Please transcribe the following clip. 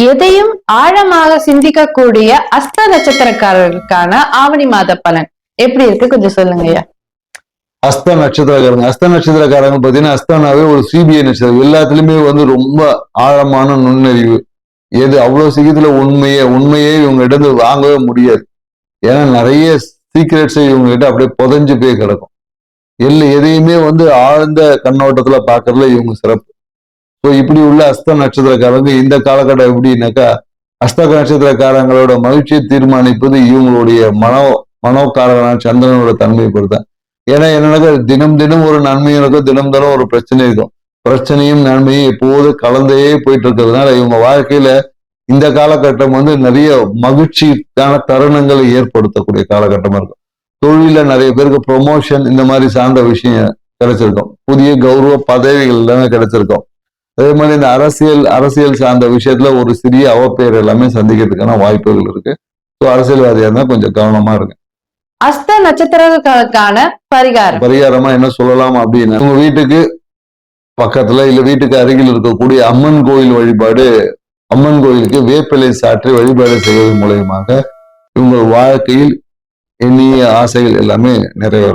எதையும் ஆழமாக சிந்திக்கக்கூடிய அஸ்த நட்சத்திரக்காரர்களுக்கான ஆவணி மாத பலன் எப்படி இருக்கு கொஞ்சம் சொல்லுங்க ஐயா. அஸ்த நட்சத்திரக்காரங்க பாத்தீங்கன்னா, அஸ்தானாவே ஒரு சிபிஐ நட்சத்திரம். எல்லாத்துலயுமே ரொம்ப ஆழமான நுண்ணறிவு. எது அவ்வளவு சீக்கிரத்துல உண்மையே இவங்க இடந்து வாங்கவே முடியாது. ஏன்னா நிறைய சீக்ரெட்ஸ் இவங்க கிட்ட அப்படியே புதைஞ்சு போய் கிடக்கும். எதையுமே ஆழ்ந்த கண்ணோட்டத்துல பாக்குறதுல இவங்க சிறப்பு. ஸோ இப்படி உள்ள அஸ்த நட்சத்திரக்காரங்க இந்த காலகட்டம் எப்படின்னாக்கா, அஸ்த நட்சத்திரக்காரங்களோட மகிழ்ச்சியை தீர்மானிப்பது இவங்களுடைய மனோகாரகனான சந்திரனோட தன்மையை பொறுத்தான். ஏன்னா என்னன்னாக்கா, தினம் தினம் ஒரு நன்மையும் இருக்கும், தினம் தினம் ஒரு பிரச்சனை இருக்கும். பிரச்சனையும் நன்மையும் எப்போதும் கலந்தே போயிட்டு இருக்கிறதுனால இவங்க வாழ்க்கையில இந்த காலகட்டம் நிறைய மகிழ்ச்சிக்கான தருணங்களை ஏற்படுத்தக்கூடிய காலகட்டமா இருக்கும். தொழில நிறைய பேருக்கு ப்ரொமோஷன் இந்த மாதிரி சார்ந்த விஷயம் கிடைச்சிருக்கும். புதிய கௌரவ பதவிகள் எல்லாமே கிடைச்சிருக்கும். அதே மாதிரி இந்த அரசியல் சார்ந்த விஷயத்துல ஒரு சிறிய அவப்பெயர் எல்லாமே சந்திக்கிறதுக்கான வாய்ப்புகள் இருக்கு. ஸோ அரசியல்வாதியா இருந்தா கொஞ்சம் கவனமா இருக்கு. அஸ்த நட்சத்திரங்களுக்கான பரிகாரமா என்ன சொல்லலாம் அப்படின்னா, உங்க வீட்டுக்கு பக்கத்துல இல்ல வீட்டுக்கு அருகில் இருக்கக்கூடிய அம்மன் கோயில் வழிபாடு, அம்மன் கோயிலுக்கு வேப்பிலை சாற்றி வழிபாடு செய்வதன் மூலயமாக உங்கள் வாழ்க்கையில் எண்ணிய ஆசைகள் எல்லாமே நிறைவேறும்.